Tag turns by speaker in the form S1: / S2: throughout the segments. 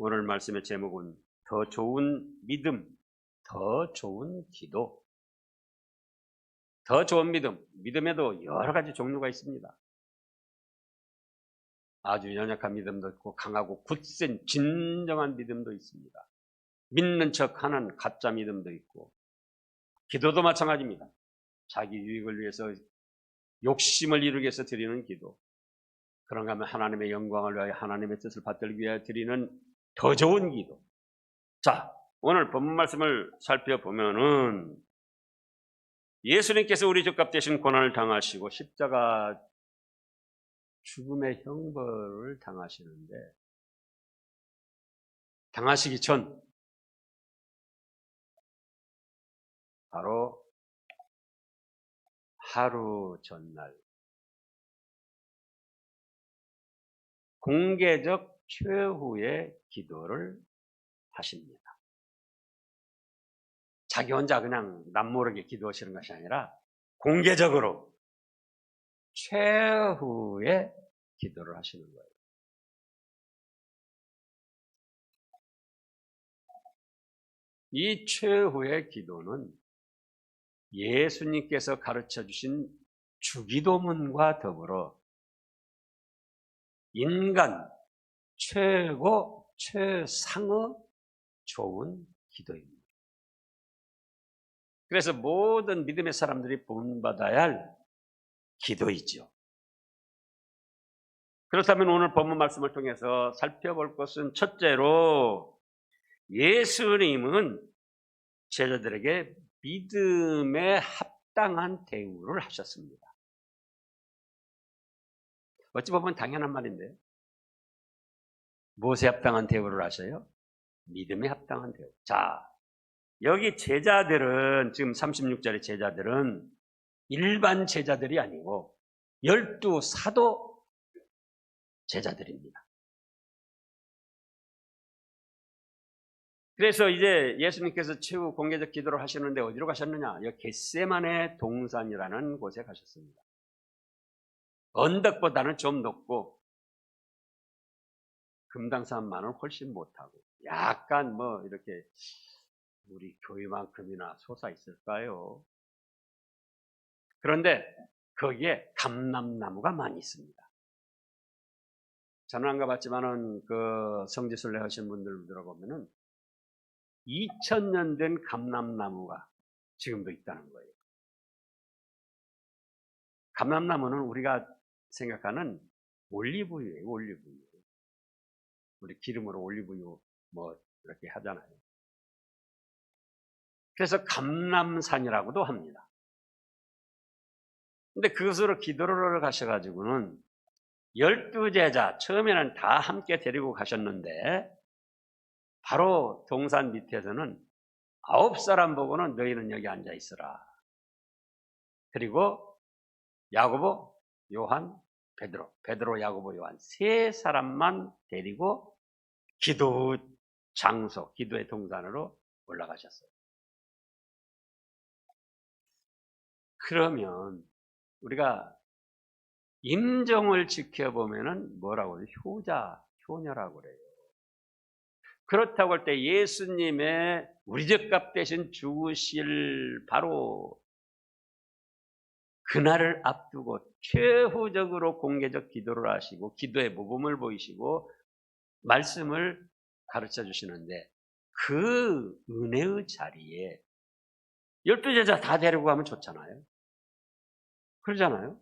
S1: 오늘 말씀의 제목은 더 좋은 믿음, 더 좋은 기도. 더 좋은 믿음, 믿음에도 여러 가지 종류가 있습니다. 아주 연약한 믿음도 있고 강하고 굳센 진정한 믿음도 있습니다. 믿는 척하는 가짜 믿음도 있고, 기도도 마찬가지입니다. 자기 유익을 위해서 욕심을 이루기 위해서 드리는 기도, 그런가 하면 하나님의 영광을 위하여 하나님의 뜻을 받들기 위하여 드리는 더 좋은 기도. 자, 오늘 본문 말씀을 살펴보면은 예수님께서 우리 죄값 대신 고난을 당하시고 십자가 죽음의 형벌을 당하시는데, 당하시기 전 바로 하루 전날 공개적 최후의 기도를 하십니다. 자기 혼자 그냥 남모르게 기도하시는 것이 아니라 공개적으로 최후의 기도를 하시는 거예요. 이 최후의 기도는 예수님께서 가르쳐 주신 주기도문과 더불어 인간 최고 최상의 좋은 기도입니다. 그래서 모든 믿음의 사람들이 본받아야 할 기도이죠. 그렇다면 오늘 본문 말씀을 통해서 살펴볼 것은, 첫째로 예수님은 제자들에게 믿음에 합당한 대우를 하셨습니다. 어찌 보면 당연한 말인데요. 무엇에 합당한 대우를 하셔요? 믿음에 합당한 대우. 자, 여기 제자들은, 지금 36절의 제자들은 일반 제자들이 아니고 12 사도 제자들입니다. 그래서 이제 예수님께서 최후 공개적 기도를 하셨는데 어디로 가셨느냐? 여기 겟세마네 동산이라는 곳에 가셨습니다. 언덕보다는 좀 높고 금당산만은 훨씬 못하고, 약간 뭐 이렇게 우리 교회만큼이나 솟아 있을까요? 그런데 거기에 감람나무가 많이 있습니다. 저는 안 가봤지만은 그 성지순례 하신 분들 들어보면은 2000년 된 감람나무가 지금도 있다는 거예요. 감람나무는 우리가 생각하는 올리브유예요, 올리브유. 우리 기름으로 올리브유 뭐 이렇게 하잖아요. 그래서 감람산이라고도 합니다. 근데 그것으로 기도를 가셔가지고는 12제자, 처음에는 다 함께 데리고 가셨는데, 바로 동산 밑에서는 9사람 보고는 너희는 여기 앉아 있으라. 그리고 야고보, 요한, 베드로, 야고보, 요한 3사람만 데리고 기도 장소, 기도의 동산으로 올라가셨어요. 그러면 우리가 임종을 지켜보면은 뭐라고 해요? 효녀라고 그래요. 그렇다고 할 때 예수님의 우리 죄값 대신 죽으실 바로 그날을 앞두고 최후적으로 공개적 기도를 하시고 기도의 모범을 보이시고 말씀을 가르쳐 주시는데, 그 은혜의 자리에 12제자 다 데리고 가면 좋잖아요. 그러잖아요.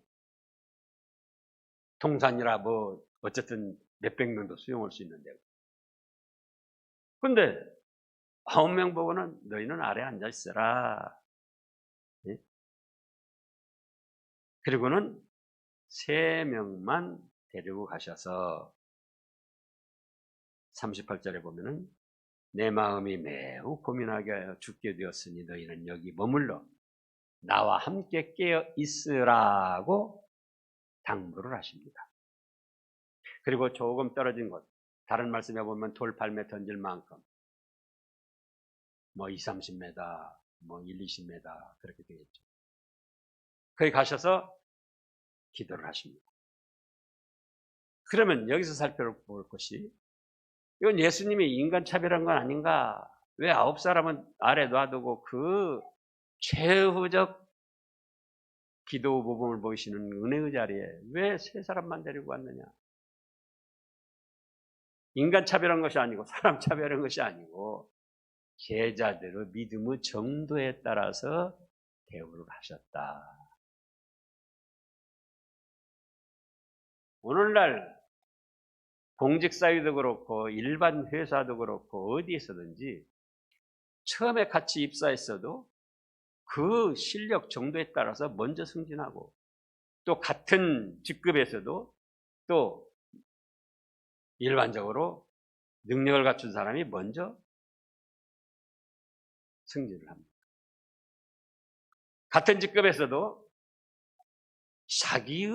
S1: 동산이라 뭐 어쨌든 몇백 명도 수용할 수 있는데. 근데 9명 보고는 너희는 아래 앉아 있어라. 예? 그리고는 3명만 데리고 가셔서 38절에 보면은 내 마음이 매우 고민하게 하여 죽게 되었으니 너희는 여기 머물러 나와 함께 깨어 있으라고 당부를 하십니다. 그리고 조금 떨어진 곳, 다른 말씀에 보면 돌팔매 던질 만큼 뭐 20, 30m, 뭐 1, 20m 그렇게 되겠죠. 거기 가셔서 기도를 하십니다. 그러면 여기서 살펴볼 것이, 이건 예수님이 인간차별한 건 아닌가? 왜 9사람은 아래 놔두고 그 최후적 기도 모범을 보이시는 은혜의 자리에 왜 3사람만 데리고 왔느냐? 인간 차별한 것이 아니고 사람 차별한 것이 아니고 제자들의 믿음의 정도에 따라서 대우를 하셨다. 오늘날 공직사회도 그렇고 일반 회사도 그렇고 어디에서든지 처음에 같이 입사했어도 그 실력 정도에 따라서 먼저 승진하고 또 같은 직급에서도 또 일반적으로 능력을 갖춘 사람이 먼저 승진을 합니다. 같은 직급에서도 자기의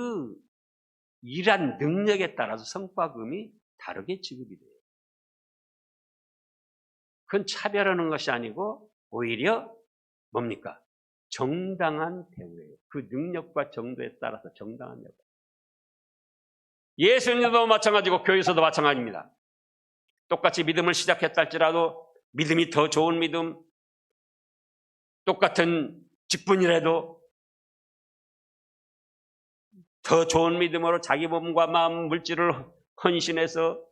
S1: 일한 능력에 따라서 성과금이 다르게 지급이 돼요. 그건 차별하는 것이 아니고 오히려 뭡니까? 정당한 대우예요. 그 능력과 정도에 따라서 정당한 대우. 예수님도 마찬가지고 교회에서도 마찬가지입니다. 똑같이 믿음을 시작했다 할지라도 믿음이 더 좋은 믿음, 똑같은 직분이라도 더 좋은 믿음으로 자기 몸과 마음, 물질을 헌신해서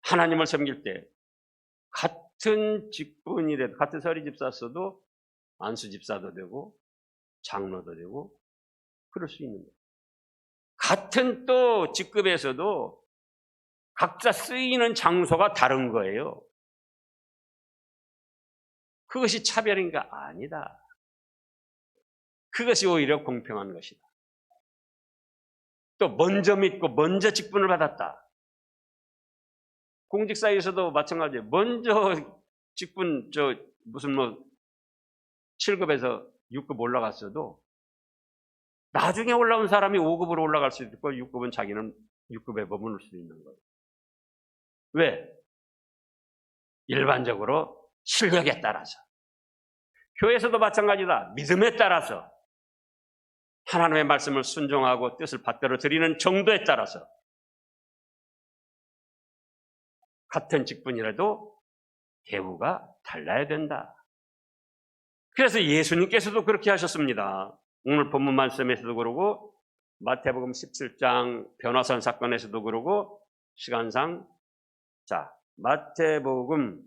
S1: 하나님을 섬길 때 같은 직분이라도 같은 서리 집사서도 안수 집사도 되고 장로도 되고 그럴 수 있는 거예요. 같은 또 직급에서도 각자 쓰이는 장소가 다른 거예요. 그것이 차별인가? 아니다. 그것이 오히려 공평한 것이다. 또 먼저 믿고 먼저 직분을 받았다. 공직사회에서도 마찬가지예요. 먼저 직분 무슨 7급에서 6급 올라갔어도 나중에 올라온 사람이 5급으로 올라갈 수도 있고 6급은 자기는 6급에 머무를 수도 있는 거예요. 왜? 일반적으로 실력에 따라서. 교회에서도 마찬가지다. 믿음에 따라서 하나님의 말씀을 순종하고 뜻을 받들어 드리는 정도에 따라서 같은 직분이라도 대우가 달라야 된다. 그래서 예수님께서도 그렇게 하셨습니다. 오늘 본문 말씀에서도 그러고 마태복음 17장 변화산 사건에서도 그러고 시간상 자 마태복음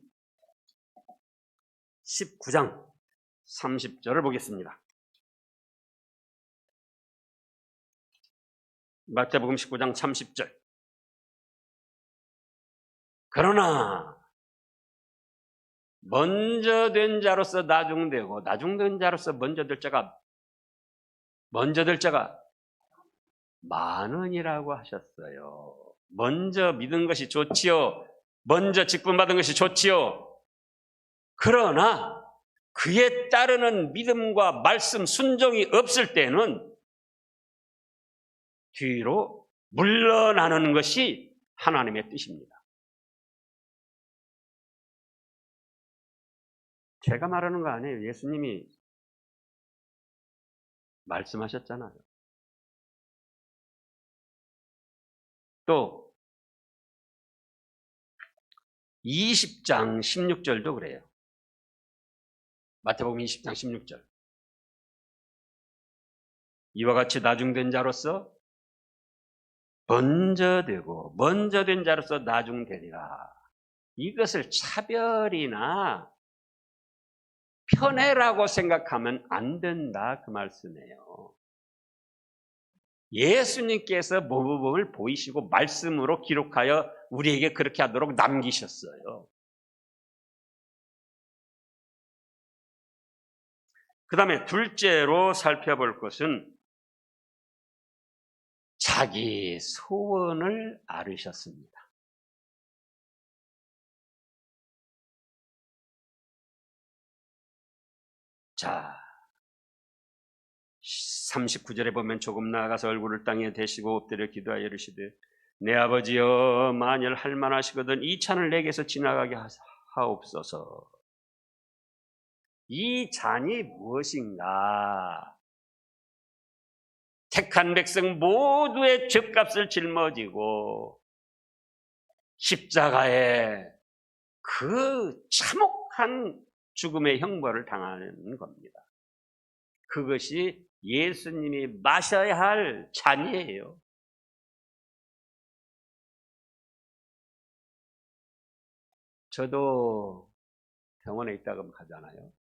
S1: 19장 30절을 보겠습니다. 마태복음 19장 30절. 그러나 먼저 된 자로서 나중되고 나중된 자로서 먼저 될 자가 많으니라고 하셨어요. 먼저 믿은 것이 좋지요. 먼저 직분 받은 것이 좋지요. 그러나 그에 따르는 믿음과 말씀 순종이 없을 때는 뒤로 물러나는 것이 하나님의 뜻입니다. 제가 말하는 거 아니에요. 예수님이 말씀하셨잖아요. 또 20장 16절도 그래요. 마태복음 20장 16절. 이와 같이 나중된 자로서 먼저 된 자로서 나중되리라. 이것을 차별이나 편애라고 생각하면 안 된다 그 말씀이에요. 예수님께서 모범을 보이시고 말씀으로 기록하여 우리에게 그렇게 하도록 남기셨어요. 그 다음에 둘째로 살펴볼 것은 자기 소원을 앓으셨습니다. 자, 39절에 보면 조금 나아가서 얼굴을 땅에 대시고 엎드려 기도하여 이르시되 내 아버지여 만일 할만하시거든 이 잔을 내게서 지나가게 하옵소서. 이 잔이 무엇인가? 택한 백성 모두의 죗값을 짊어지고 십자가에 그 참혹한 죽음의 형벌을 당하는 겁니다. 그것이 예수님이 마셔야 할 잔이에요. 저도 병원에 있다가 가잖아요.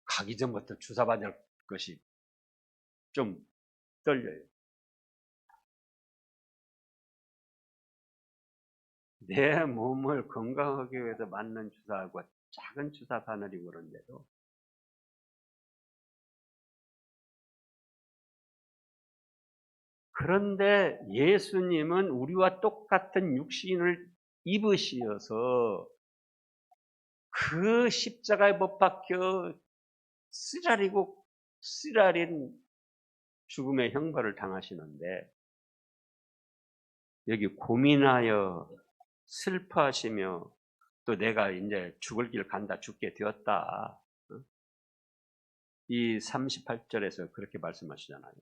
S1: 가기 전부터 주사받을 것이 좀 떨려요. 내 몸을 건강하게 위해서 맞는 주사하고 작은 주사 바늘이고 그런데도 그런데 예수님은 우리와 똑같은 육신을 입으시어서 그 십자가에 못 박혀 쓰라린 죽음의 형벌을 당하시는데 여기 고민하여 슬퍼하시며 또 내가 이제 죽을 길 간다, 죽게 되었다. 이 38절에서 그렇게 말씀하시잖아요.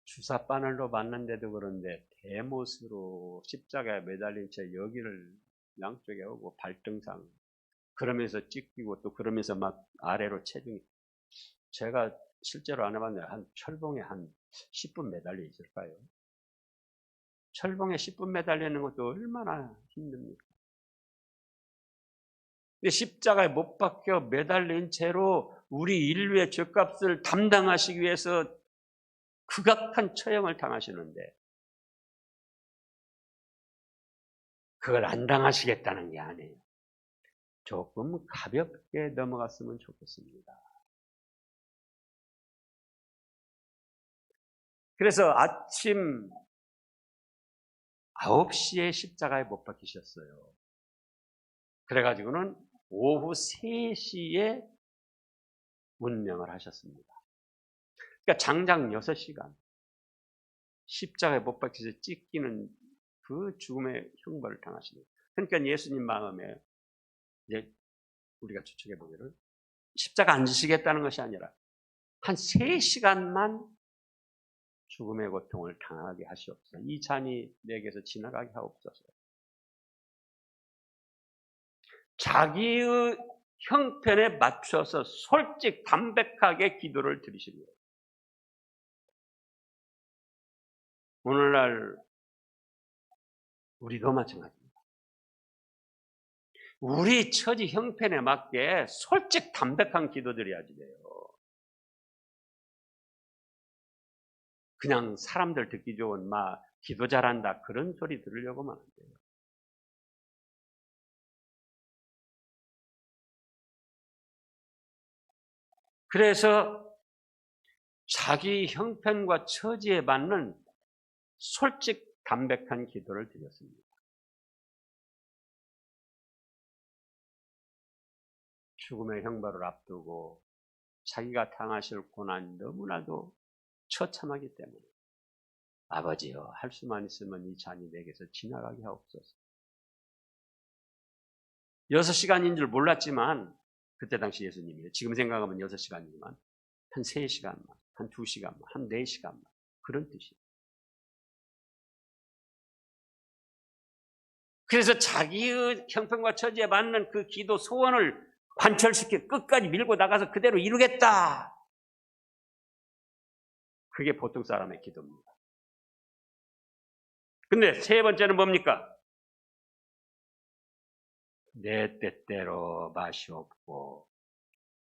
S1: 주사바늘로 맞는데도 그런데 대못으로 십자가에 매달린 채 여기를 양쪽에 오고 발등상 그러면서 찢기고 또 그러면서 막 아래로 체중이 제가 실제로 안 해봤는데 한 철봉에 한 10분 매달려 있을까요? 철봉에 10분 매달리는 것도 얼마나 힘듭니까? 십자가에 못 박혀 매달린 채로 우리 인류의 죄값을 담당하시기 위해서 극악한 처형을 당하시는데 그걸 안 당하시겠다는 게 아니에요. 조금 가볍게 넘어갔으면 좋겠습니다. 그래서 아침 9시에 십자가에 못 박히셨어요. 그래가지고는 오후 3시에 운명을 하셨습니다. 그러니까 장장 6시간 십자가에 못 박혀서 찢기는 그 죽음의 형벌을 당하시는 거예요. 그러니까 예수님 마음에 이제 우리가 추측해 보기를 십자가 안 지시겠다는 것이 아니라 한 3시간만 죽음의 고통을 당하게 하시옵소서. 이 잔이 내게서 지나가게 하옵소서. 자기의 형편에 맞춰서 솔직 담백하게 기도를 드리시는 거예요. 오늘날 우리도 마찬가지입니다. 우리 처지 형편에 맞게 솔직 담백한 기도드려야지 돼요. 그냥 사람들 듣기 좋은 막 기도 잘한다 그런 소리 들으려고만 안 돼요. 그래서 자기 형편과 처지에 맞는 솔직 담백한 기도를 드렸습니다. 죽음의 형벌을 앞두고 자기가 당하실 고난이 너무나도 처참하기 때문에 아버지여 할 수만 있으면 이 잔이 내게서 지나가게 하옵소서. 6시간인 줄 몰랐지만 그때 당시 예수님이 지금 생각하면 6시간이지만 한 3시간만, 한 2시간만, 한 4시간만 그런 뜻이에요. 그래서 자기의 형편과 처지에 맞는 그 기도 소원을 관철시켜 끝까지 밀고 나가서 그대로 이루겠다. 그게 보통 사람의 기도입니다. 근데 세 번째는 뭡니까? 내 뜻대로 마시옵고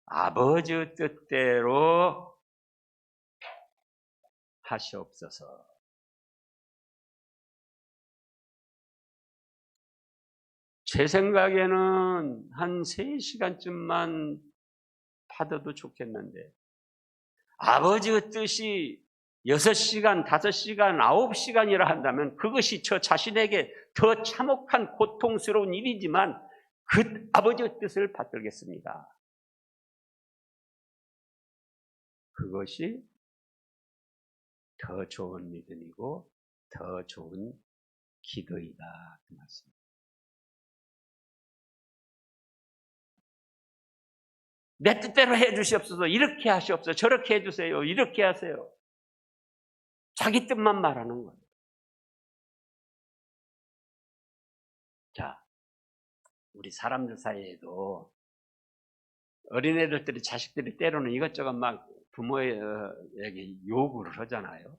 S1: 아버지 뜻대로 하시옵소서. 제 생각에는 한 3시간쯤만 받아도 좋겠는데 아버지의 뜻이 6시간, 5시간, 9시간이라 한다면 그것이 저 자신에게 더 참혹한 고통스러운 일이지만 그 아버지의 뜻을 받들겠습니다. 그것이 더 좋은 믿음이고 더 좋은 기도이다. 그 말씀. 내 뜻대로 해주시옵소서. 이렇게 하시옵소서. 저렇게 해주세요. 이렇게 하세요. 자기 뜻만 말하는 거예요. 자, 우리 사람들 사이에도 어린애들끼리 자식들이 때로는 이것저것 막 부모에게 요구를 하잖아요.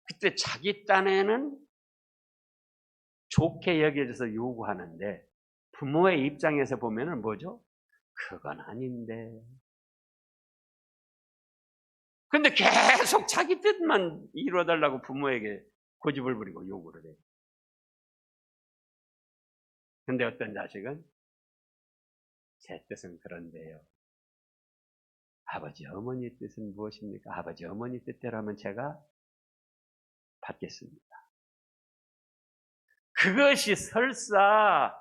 S1: 그때 자기 딴에는 좋게 여겨져서 요구하는데 부모의 입장에서 보면은 뭐죠? 그건 아닌데. 근데 계속 자기 뜻만 이루어달라고 부모에게 고집을 부리고 요구를 해요. 근데 어떤 자식은 제 뜻은 그런데요. 아버지 어머니 뜻은 무엇입니까? 아버지 어머니 뜻대로 하면 제가 받겠습니다. 그것이 설사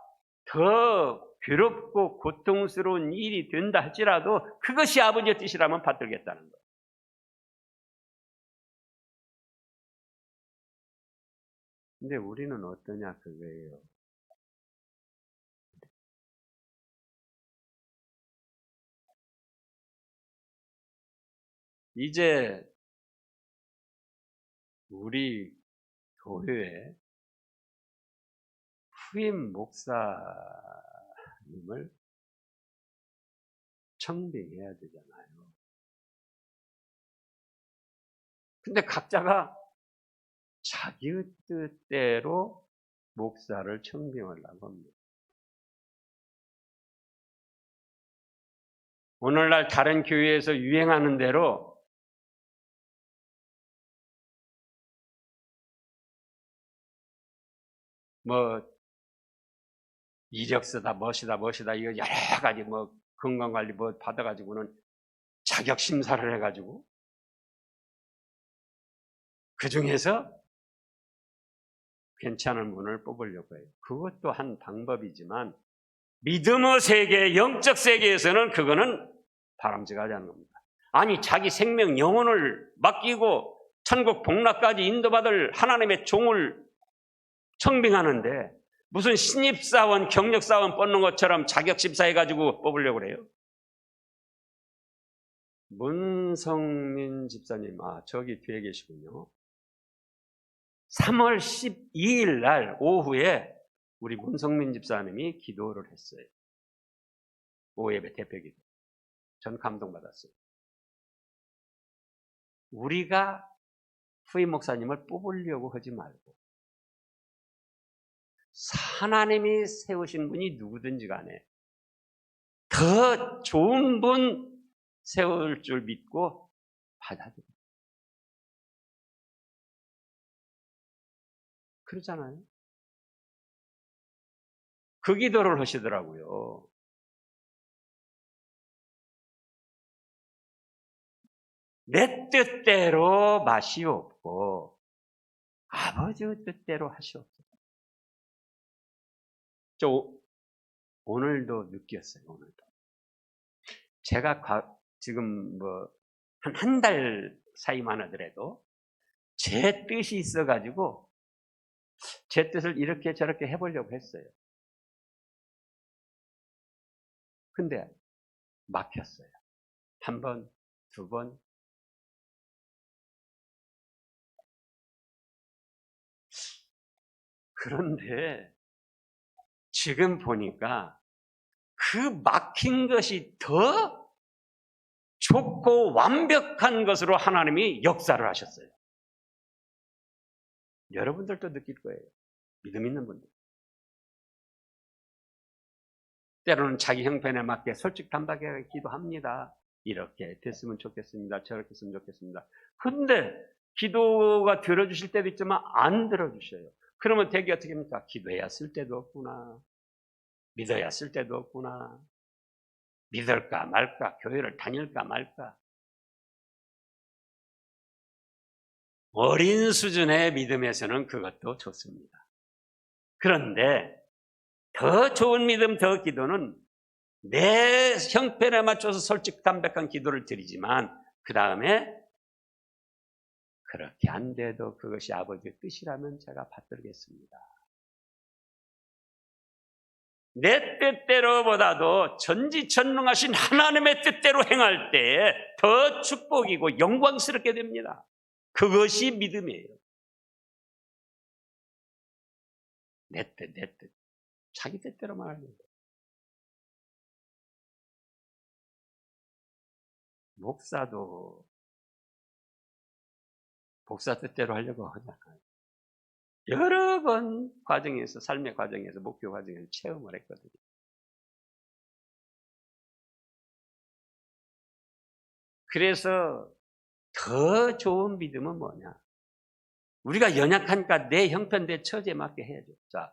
S1: 더 괴롭고 고통스러운 일이 된다 할지라도 그것이 아버지의 뜻이라면 받들겠다는 거예요. 근데 우리는 어떠냐 그거예요. 이제 우리 교회에 후임 목사님을 청빙해야 되잖아요. 근데 각자가 자기의 뜻대로 목사를 청빙하려고 합니다. 오늘날 다른 교회에서 유행하는 대로 뭐 이력서다 멋이다 이거 여러 가지 뭐 건강관리 뭐 받아가지고는 자격 심사를 해가지고 그 중에서 괜찮은 분을 뽑으려고 해요. 그것도 한 방법이지만 믿음의 세계, 영적 세계에서는 그거는 바람직하지 않은 겁니다. 아니 자기 생명, 영혼을 맡기고 천국 복락까지 인도받을 하나님의 종을 청빙하는데 무슨 신입사원, 경력사원 뽑는 것처럼 자격심사해가지고 뽑으려고 그래요. 문성민 집사님, 저기 뒤에 계시군요. 3월 12일 날 오후에 우리 문성민 집사님이 기도를 했어요. 오예배 대표기도. 전 감동받았어요. 우리가 후임 목사님을 뽑으려고 하지 말고 하나님이 세우신 분이 누구든지 간에 더 좋은 분 세울 줄 믿고 받아들여요. 그러잖아요. 그 기도를 하시더라고요. 내 뜻대로 마시옵고 아버지의 뜻대로 하시옵소서. 오늘도 느꼈어요. 오늘도. 제가 지금 뭐 한 달 사이만 하더라도 제 뜻이 있어가지고 제 뜻을 이렇게 저렇게 해보려고 했어요. 근데 막혔어요. 한 번, 두 번. 그런데 지금 보니까 그 막힌 것이 더 좋고 완벽한 것으로 하나님이 역사를 하셨어요. 여러분들도 느낄 거예요. 믿음 있는 분들. 때로는 자기 형편에 맞게 솔직담박하게 기도합니다. 이렇게 됐으면 좋겠습니다. 저렇게 했으면 좋겠습니다. 근데 기도가 들어주실 때도 있지만 안 들어주셔요. 그러면 되게 어떻게 합니까? 기도해야 쓸 때도 없구나. 믿어야 쓸 때도 없구나. 믿을까 말까? 교회를 다닐까 말까? 어린 수준의 믿음에서는 그것도 좋습니다. 그런데 더 좋은 믿음, 더 기도는 내 형편에 맞춰서 솔직담백한 기도를 드리지만 그 다음에 그렇게 안 돼도 그것이 아버지의 뜻이라면 제가 받들겠습니다. 내 뜻대로보다도 전지전능하신 하나님의 뜻대로 행할 때 더 축복이고 영광스럽게 됩니다. 그것이 믿음이에요. 내 뜻. 자기 뜻대로만 하는 거예요. 목사도 목사 뜻대로 하려고 하잖아요. 여러 번 과정에서, 삶의 과정에서, 목표 과정에서 체험을 했거든요. 그래서 더 좋은 믿음은 뭐냐? 우리가 연약하니까 내 형편, 내 처지에 맞게 해야죠. 자,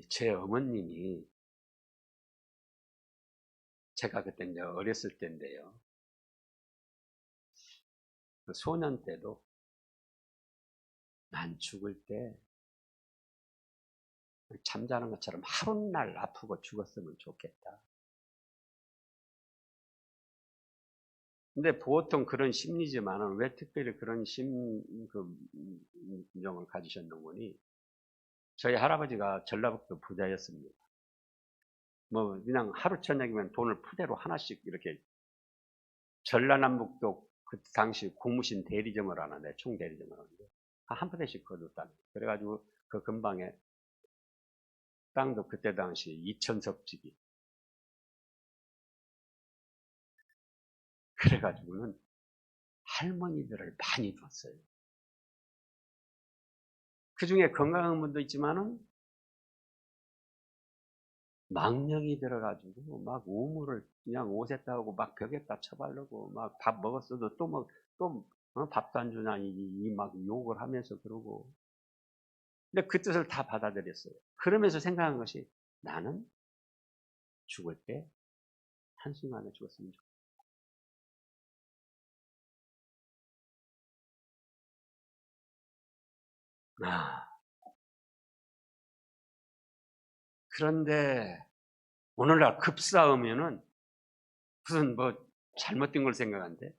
S1: 제 어머님이, 제가 그때 이제 어렸을 때인데요. 그 소년 때도 난 죽을 때 잠자는 것처럼 하룻날 아프고 죽었으면 좋겠다. 근데 보통 그런 심리지만은 왜 특별히 그런 심정을 가지셨는거니? 저희 할아버지가 전라북도 부자였습니다. 뭐 그냥 하루 저녁이면 돈을 푸대로 하나씩 이렇게, 전라남북도 그 당시 고무신 대리점을 하는데, 총대리점을 하는데 한 푸대씩 거뒀다는 거예요. 그래가지고 그 근방에 땅도 그때 당시 2,000석지기. 그래가지고는 할머니들을 많이 뒀어요. 그 중에 건강한 분도 있지만은 망령이 들어가지고 막 우물을 그냥 옷에다 하고 막 벽에다 쳐바르고, 막 밥 먹었어도 또 밥도 안 주냐니 막 욕을 하면서 그러고. 근데 그 뜻을 다 받아들였어요. 그러면서 생각한 것이, 나는 죽을 때 한순간에 죽었으면 좋겠다. 그런데 오늘날 급싸우면은 무슨 뭐 잘못된 걸 생각한데,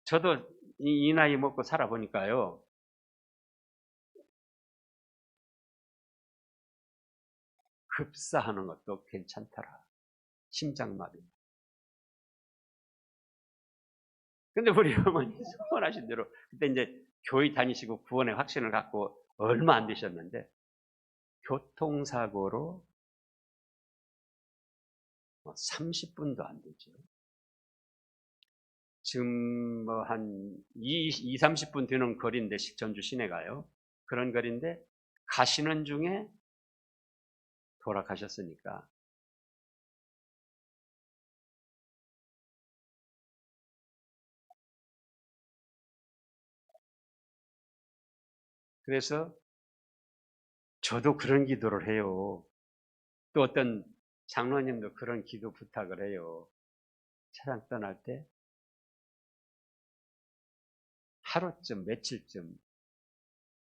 S1: 저도 이 나이 먹고 살아보니까요, 급사하는 것도 괜찮더라. 심장마비. 근데 우리 어머니 소원하신 대로, 그때 이제 교회 다니시고 구원의 확신을 갖고 얼마 안 되셨는데, 교통사고로 30분도 안 되죠. 지금 뭐 한 30분 되는 거리인데, 전주 시내 가요. 그런 거리인데, 가시는 중에 돌아가셨으니까. 그래서 저도 그런 기도를 해요. 또 어떤 장로님도 그런 기도 부탁을 해요. 세상 떠날 때 하루쯤, 며칠쯤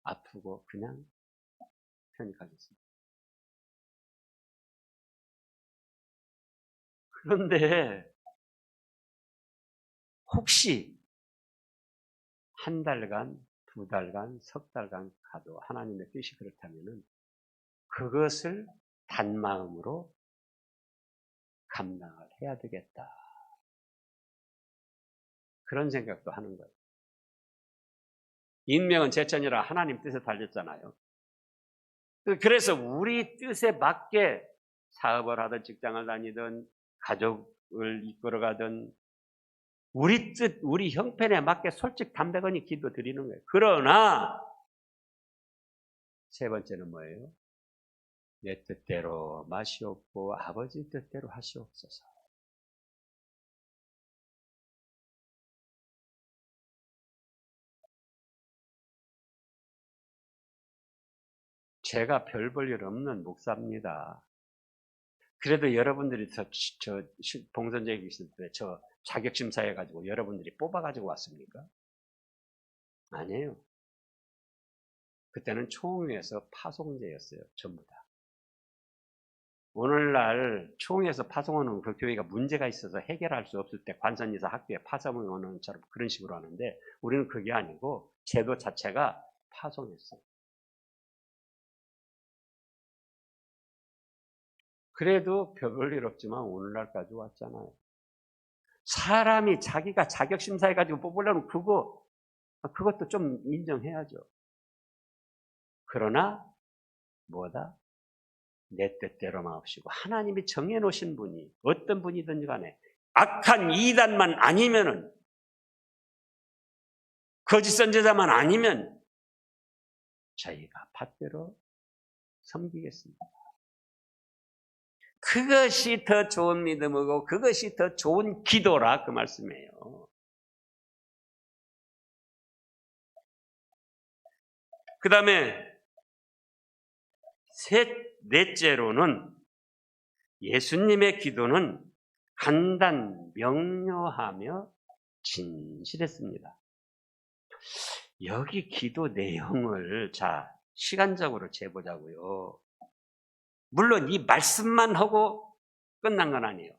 S1: 아프고 그냥 편히 가겠습니다. 그런데 혹시 한 달간, 두 달간, 석 달간 가도 하나님의 뜻이 그렇다면은 그것을 단마음으로 감당을 해야 되겠다. 그런 생각도 하는 거예요. 인명은 제천이라 하나님 뜻에 달렸잖아요. 그래서 우리 뜻에 맞게 사업을 하든 직장을 다니든 가족을 이끌어가든 우리 뜻, 우리 형편에 맞게 솔직 담백하니 기도 드리는 거예요. 그러나 세 번째는 뭐예요? 내 뜻대로 마시옵고 아버지 뜻대로 하시옵소서. 제가 별 볼 일 없는 목사입니다. 그래도 여러분들이 봉선제에 계실 때 저 자격심사 해가지고 여러분들이 뽑아가지고 왔습니까? 아니에요. 그때는 총회에서 파송제였어요. 전부 다. 오늘날 총회에서 파송하는 그 교회가 문제가 있어서 해결할 수 없을 때 관선이사 학교에 파송하는 것처럼 그런 식으로 하는데, 우리는 그게 아니고 제도 자체가 파송했어요. 그래도 별볼 없지만 오늘날까지 왔잖아요. 사람이 자기가 자격심사해가지고 뽑으려면 그것도 좀 인정해야죠. 그러나 뭐다? 내 뜻대로 마옵시고 하나님이 정해놓으신 분이 어떤 분이든지 간에 악한 이단만 아니면은 거짓 선지자만 아니면 저희가 받대로 섬기겠습니다. 그것이 더 좋은 믿음이고 그것이 더 좋은 기도라 그 말씀이에요. 그 다음에 넷째로는 예수님의 기도는 간단 명료하며 진실했습니다. 여기 기도 내용을 시간적으로 재보자고요. 물론 이 말씀만 하고 끝난 건 아니에요.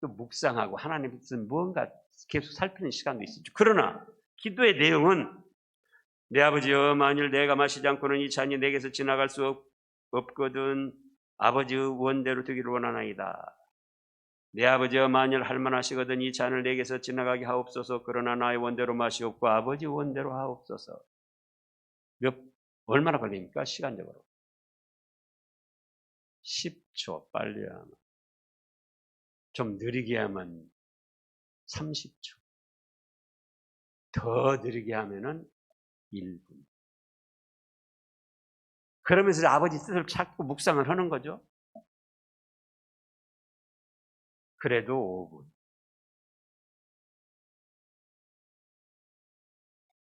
S1: 또 묵상하고 하나님 뜻은 무언가 계속 살피는 시간도 있었죠. 그러나 기도의 내용은 내 아버지여 만일 내가 마시지 않고는 이 잔이 내게서 지나갈 수 없거든 아버지의 원대로 되기를 원하나이다. 내 아버지여 만일 할만하시거든 이 잔을 내게서 지나가게 하옵소서. 그러나 나의 원대로 마시옵고 아버지 원대로 하옵소서. 얼마나 걸립니까? 시간적으로 10초 빨리 하면, 좀 느리게 하면 30초, 더 느리게 하면은 1분. 그러면서 아버지 뜻을 찾고 묵상을 하는 거죠. 그래도 5분.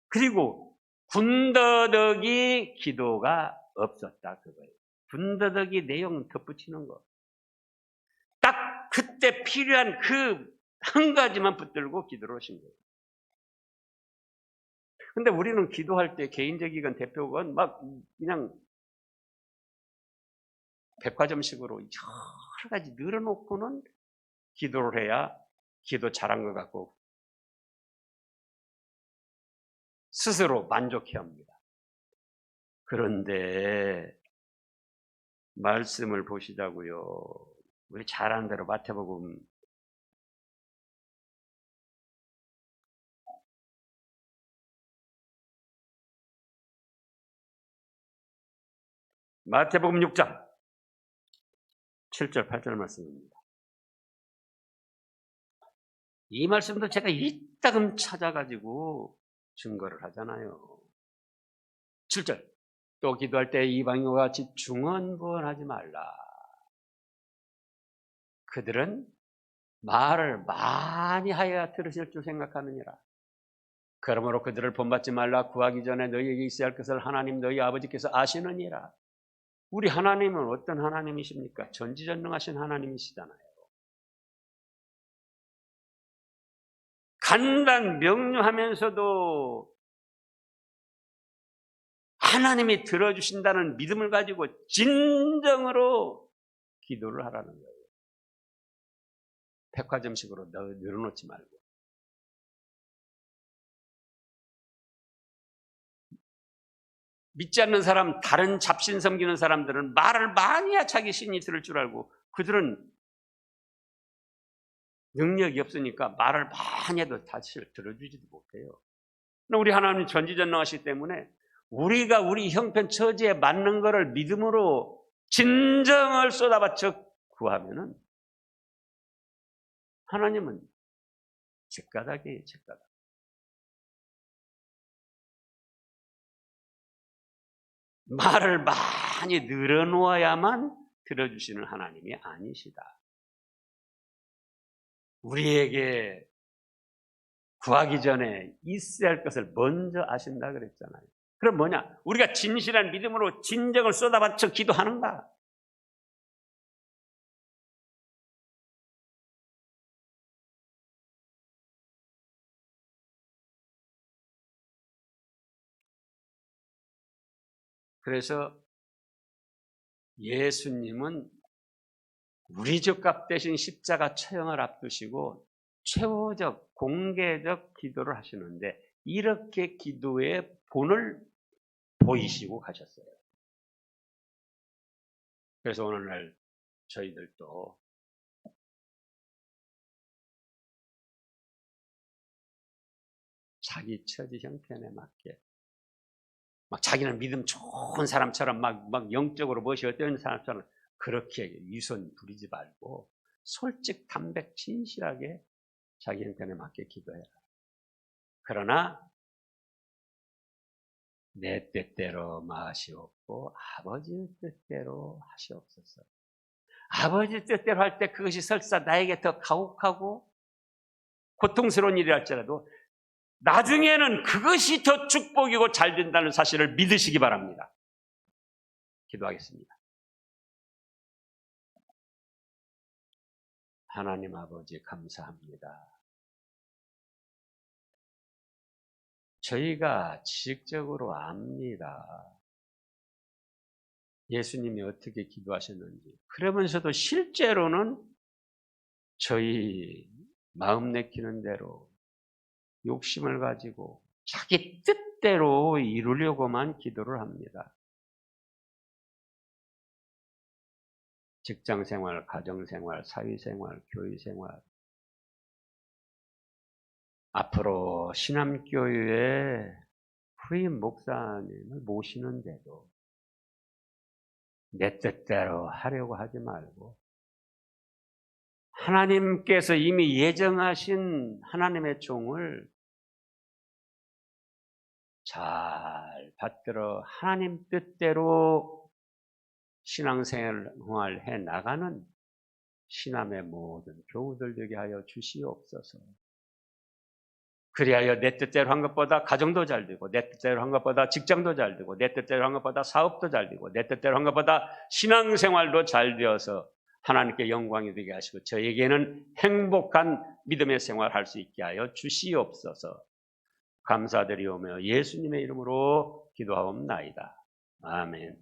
S1: 그리고 군더더기 기도가 없었다 그거예요. 군더더기 내용 덧붙이는 거. 딱 그때 필요한 그 한 가지만 붙들고 기도를 하신 거예요. 근데 우리는 기도할 때 개인적이건 대표건 막 그냥 백화점식으로 여러 가지 늘어놓고는 기도를 해야 기도 잘한 것 같고 스스로 만족해 합니다. 그런데 말씀을 보시자고요. 우리 잘한 대로 마태복음 6장 7절 8절 말씀입니다. 이 말씀도 제가 이따금 찾아가지고 증거를 하잖아요. 7절 또 기도할 때 이방인과 같이 중언부언하지 말라. 그들은 말을 많이 하여야 들으실 줄 생각하느니라. 그러므로 그들을 본받지 말라. 구하기 전에 너희에게 있어야 할 것을 하나님 너희 아버지께서 아시느니라. 우리 하나님은 어떤 하나님이십니까? 전지전능하신 하나님이시잖아요. 간단 명료하면서도 하나님이 들어주신다는 믿음을 가지고 진정으로 기도를 하라는 거예요. 백화점식으로 늘어놓지 말고. 믿지 않는 사람, 다른 잡신 섬기는 사람들은 말을 많이 해야 자기 신이 들을 줄 알고 그들은 능력이 없으니까 말을 많이 해도 사실 들어주지도 못해요. 우리 하나님 전지전능하시기 때문에 우리가 우리 형편 처지에 맞는 것을 믿음으로 진정을 쏟아바쳐 구하면은 하나님은 죗가닥이에요, 죗가닥. 말을 많이 늘어놓아야만 들어주시는 하나님이 아니시다. 우리에게 구하기 전에 있어야 할 것을 먼저 아신다 그랬잖아요. 그럼 뭐냐? 우리가 진실한 믿음으로 진정을 쏟아바쳐 기도하는가? 그래서 예수님은 우리 죄값 대신 십자가 처형을 앞두시고 최후적 공개적 기도를 하시는데 이렇게 기도의 본을 보이시고 가셨어요. 그래서 오늘날 저희들도 자기 처지 형편에 맞게 막 자기는 믿음 좋은 사람처럼 막 영적으로 무엇이 어떤 사람처럼 그렇게 위선 부리지 말고 솔직 담백 진실하게 자기 형편에 맞게 기도해라. 그러나 내 뜻대로 마시옵고 아버지의 뜻대로 하시옵소서. 아버지 뜻대로 할 때 그것이 설사 나에게 더 가혹하고 고통스러운 일이 할지라도 나중에는 그것이 더 축복이고 잘 된다는 사실을 믿으시기 바랍니다. 기도하겠습니다. 하나님 아버지 감사합니다. 저희가 지식적으로 압니다. 예수님이 어떻게 기도하셨는지. 그러면서도 실제로는 저희 마음 내키는 대로 욕심을 가지고 자기 뜻대로 이루려고만 기도를 합니다. 직장생활, 가정생활, 사회생활, 교회생활. 앞으로 신암교회에 후임 목사님을 모시는데도 내 뜻대로 하려고 하지 말고 하나님께서 이미 예정하신 하나님의 종을 잘 받들어 하나님 뜻대로 신앙생활 해 나가는 신암의 모든 교우들 되게 하여 주시옵소서. 그리하여 내 뜻대로 한 것보다 가정도 잘 되고 내 뜻대로 한 것보다 직장도 잘 되고 내 뜻대로 한 것보다 사업도 잘 되고 내 뜻대로 한 것보다 신앙생활도 잘 되어서 하나님께 영광이 되게 하시고 저에게는 행복한 믿음의 생활할 수 있게 하여 주시옵소서. 감사드리오며 예수님의 이름으로 기도하옵나이다. 아멘.